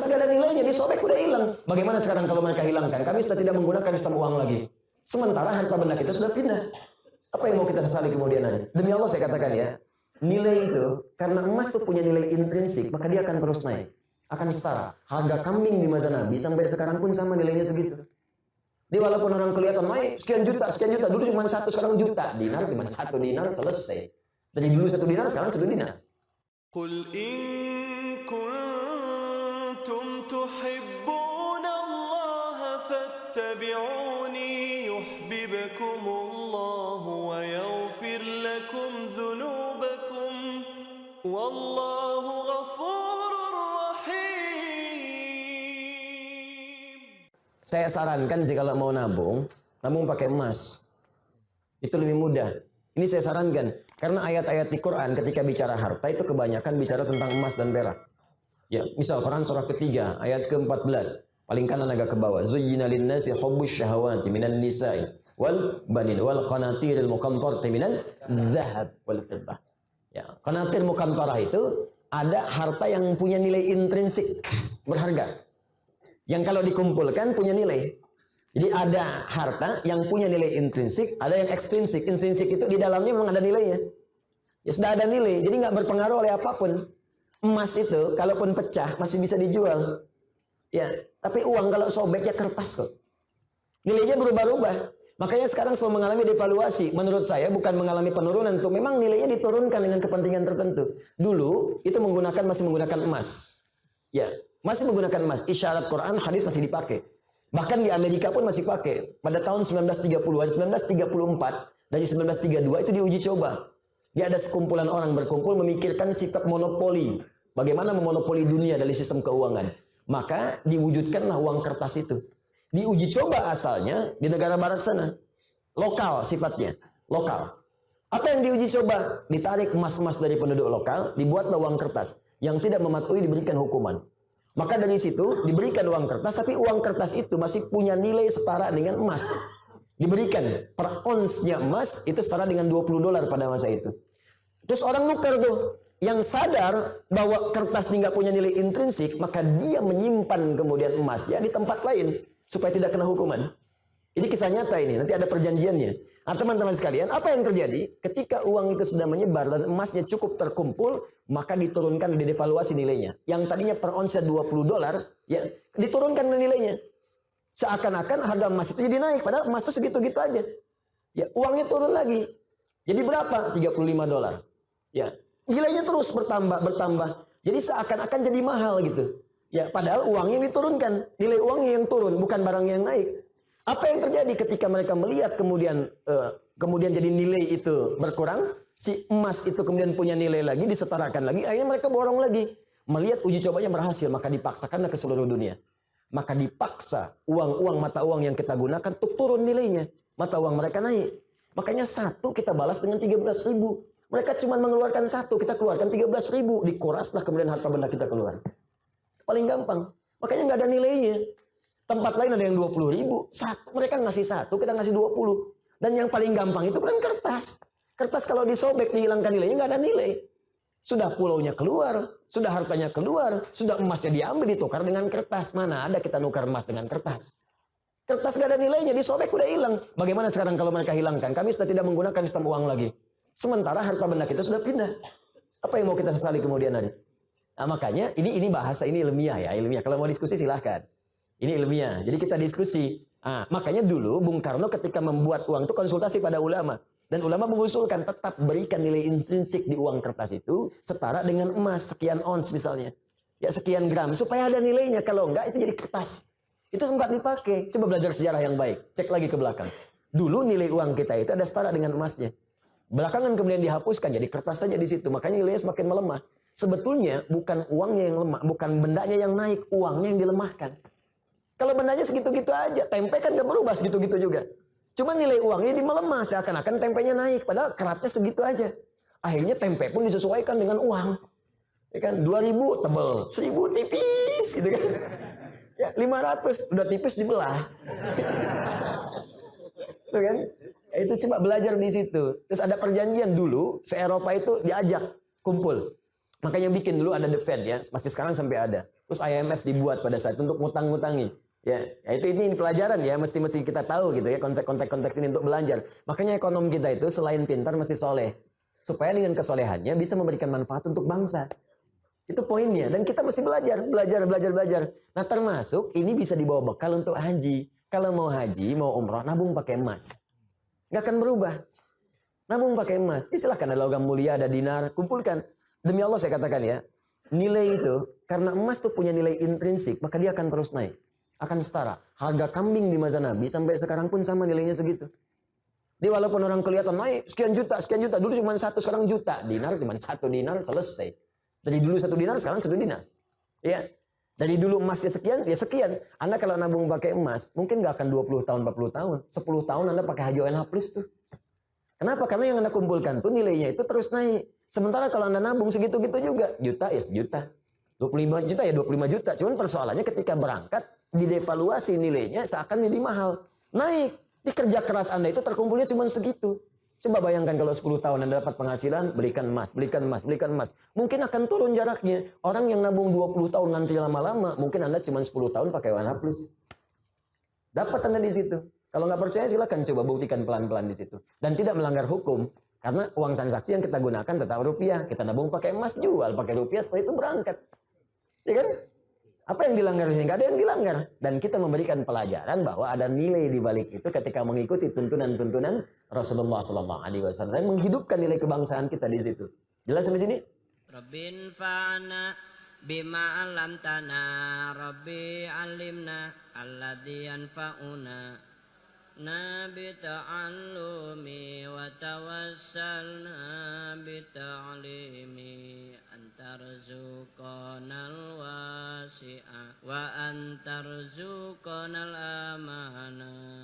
Kertas gak ada nilainya, disobek udah hilang. Bagaimana sekarang kalau mereka hilangkan? Kami sudah tidak menggunakan sistem uang lagi. Sementara harta benda kita sudah pindah. Apa yang mau kita sesali kemudian hari? Demi Allah saya katakan ya, nilai itu karena emas itu punya nilai intrinsik, maka dia akan terus naik, akan setara. Harga kambing di masa Nabi sampai sekarang pun sama nilainya segitu. Jadi walaupun orang kelihatan naik sekian juta, dulu cuma 1, sekarang juta. Dinar cuma 1 dinar selesai. Dari dulu 1 dinar, sekarang 1 dinar. Qul in kuntum tuhibbuna Allah fattabi'uni yuhibbukumullah wa yaghfir lakum dhunubakum wallahu ghafurur rahim. Saya sarankan sih kalau mau nabung pakai emas. Itu lebih mudah. Ini saya sarankan karena ayat-ayat di Quran ketika bicara harta itu kebanyakan bicara tentang emas dan perak. Ya, misal Quran surah ketiga ayat ke-14, paling kanan agak ke bawah. Zuyyina lin-nasi hubbus syahawati minan nisa'i wal banin wal qanatiril muqantarati minal dzahab wal fiddah. Ya, qanatir muqantarah itu ada harta yang punya nilai intrinsik, berharga. Yang kalau dikumpulkan punya nilai. Jadi ada harta yang punya nilai intrinsik, ada yang ekstrinsik. Intrinsik itu di dalamnya memang ada nilainya. Ya sudah ada nilai, jadi nggak berpengaruh oleh apapun. Emas itu, kalaupun pecah masih bisa dijual. Ya, tapi uang kalau sobek ya kertas kok. Nilainya berubah-ubah. Makanya sekarang selalu mengalami devaluasi. Menurut saya bukan mengalami penurunan, tuh memang nilainya diturunkan dengan kepentingan tertentu. Dulu itu masih menggunakan emas. Ya, masih menggunakan emas. Isyarat Quran, hadis masih dipakai. Bahkan di Amerika pun masih pakai. Pada tahun 1930-an, 1934, dari 1932 itu diuji coba. Dia ada sekumpulan orang berkumpul memikirkan sifat monopoli. Bagaimana memonopoli dunia dari sistem keuangan. Maka diwujudkanlah uang kertas itu. Diuji coba asalnya di negara barat sana. Lokal sifatnya. Lokal. Apa yang diuji coba? Ditarik emas-emas dari penduduk lokal, dibuatlah uang kertas. Yang tidak mematuhi diberikan hukuman. Maka dari situ diberikan uang kertas, tapi uang kertas itu masih punya nilai setara dengan emas. Diberikan per onsnya emas itu setara dengan $20 pada masa itu. Terus orang nukar tuh, yang sadar bahwa kertas ini nggak punya nilai intrinsik, maka dia menyimpan kemudian emas ya di tempat lain supaya tidak kena hukuman. Ini kisah nyata ini, nanti ada perjanjiannya. Nah teman-teman sekalian, apa yang terjadi? Ketika uang itu sudah menyebar dan emasnya cukup terkumpul, maka diturunkan, didevaluasi nilainya. Yang tadinya per onsnya $20, ya diturunkan nilainya. Seakan-akan harga emas itu jadi naik, padahal emas itu segitu-gitu aja. Ya, uangnya turun lagi. Jadi berapa? $35. Ya, nilainya terus bertambah. Jadi seakan-akan jadi mahal gitu. Ya, padahal uangnya diturunkan, nilai uangnya yang turun, bukan barangnya yang naik. Apa yang terjadi ketika mereka melihat kemudian jadi nilai itu berkurang, si emas itu kemudian punya nilai lagi, disetarakan lagi, akhirnya mereka borong lagi. Melihat uji cobanya berhasil, maka dipaksakanlah ke seluruh dunia. Maka dipaksa mata uang yang kita gunakan untuk turun nilainya. Mata uang mereka naik. Makanya 1 kita balas dengan 13.000. Mereka cuma mengeluarkan 1, kita keluarkan 13.000. Dikuraslah kemudian harta benda kita keluar. Paling gampang. Makanya nggak ada nilainya. Tempat lain ada yang 20.000. Mereka ngasih 1, kita ngasih 20. Dan yang paling gampang itu kan kertas. Kertas kalau disobek, dihilangkan nilainya, nggak ada nilai. Sudah pulaunya keluar, sudah hartanya keluar, sudah emasnya diambil, ditukar dengan kertas. Mana ada kita nukar emas dengan kertas? Kertas nggak ada nilainya, disobek udah hilang. Bagaimana sekarang kalau mereka hilangkan? Kami sudah tidak menggunakan sistem uang lagi. Sementara harta benda kita sudah pindah. Apa yang mau kita sesali kemudian hari? Nah makanya ini bahasa ini ilmiah ya, ilmiah. Kalau mau diskusi silahkan. Ini ilmiah. Jadi kita diskusi. Makanya dulu Bung Karno ketika membuat uang itu konsultasi pada ulama. Dan ulama mengusulkan tetap berikan nilai intrinsik di uang kertas itu setara dengan emas sekian ons misalnya. Ya sekian gram supaya ada nilainya. Kalau enggak itu jadi kertas. Itu sempat dipakai. Coba belajar sejarah yang baik. Cek lagi ke belakang. Dulu nilai uang kita itu ada setara dengan emasnya. Belakangan kemudian dihapuskan jadi kertas saja di situ. Makanya nilainya semakin melemah. Sebetulnya bukan uangnya yang lemah, bukan bendanya yang naik, uangnya yang dilemahkan. Kalau bendanya segitu-gitu aja, tempe kan gak berubah segitu-gitu juga. Cuma nilai uangnya melemah, seakan-akan tempenya naik, padahal keratnya segitu aja. Akhirnya tempe pun disesuaikan dengan uang. Ya kan, 2.000 tebel, 1.000 tipis gitu kan. Ya, 500 udah tipis dibelah. Tuh kan? Ya, itu coba belajar di situ. Terus ada perjanjian dulu, se-Eropa itu diajak kumpul. Makanya bikin dulu ada The Fed ya, masih sekarang sampai ada. Terus IMF dibuat pada saat itu untuk ngutang-ngutangi. Ya, itu ini pelajaran ya, mesti kita tahu gitu ya konteks ini untuk belajar. Makanya ekonom kita itu selain pintar mesti soleh, supaya dengan kesolehannya bisa memberikan manfaat untuk bangsa. Itu poinnya. Dan kita mesti belajar. Nah termasuk ini bisa dibawa bekal untuk haji. Kalau mau haji, mau umroh, nabung pakai emas. Nggak akan berubah. Nabung pakai emas. Silahkan ada logam mulia, ada dinar, kumpulkan. Demi Allah saya katakan ya, nilai itu, karena emas tuh punya nilai intrinsik, maka dia akan terus naik. Akan setara. Harga kambing di masa Nabi sampai sekarang pun sama nilainya segitu. Jadi walaupun orang kelihatan naik sekian juta. Dulu cuma 1, sekarang juta. Dinar cuma 1 dinar, selesai. Dari dulu 1 dinar, sekarang 1 dinar. Ya. Dari dulu emasnya sekian, ya sekian. Anda kalau nabung pakai emas, mungkin nggak akan 20 tahun, 40 tahun. 10 tahun Anda pakai haji ONH plus tuh. Kenapa? Karena yang Anda kumpulkan tuh nilainya itu terus naik. Sementara kalau Anda nabung segitu-gitu juga. Juta ya sejuta. 25 juta ya 25 juta. Cuman persoalannya ketika berangkat, didevaluasi nilainya seakan jadi mahal. Naik. Di kerja keras Anda itu terkumpulnya cuma segitu. Coba bayangkan kalau 10 tahun Anda dapat penghasilan, belikan emas. Mungkin akan turun jaraknya. Orang yang nabung 20 tahun nanti lama-lama, mungkin Anda cuma 10 tahun pakai warna plus. Dapat Anda di situ. Kalau nggak percaya silakan coba buktikan pelan-pelan di situ. Dan tidak melanggar hukum. Karena uang transaksi yang kita gunakan tetap rupiah. Kita nabung pakai emas, jual pakai rupiah, setelah itu berangkat. Ya kan? Apa yang dilanggar? Nggak ada yang dilanggar. Dan kita memberikan pelajaran bahwa ada nilai di balik itu ketika mengikuti tuntunan-tuntunan Rasulullah SAW dan menghidupkan nilai kebangsaan kita di situ. Jelas sampai sini? Rabbin fa'ana bima alamtana Rabbi alimna alladhi yanfa'una bita'allumi wa tawassalna bita'limi antarzuqanal wasi'a wa antarzuqanal amana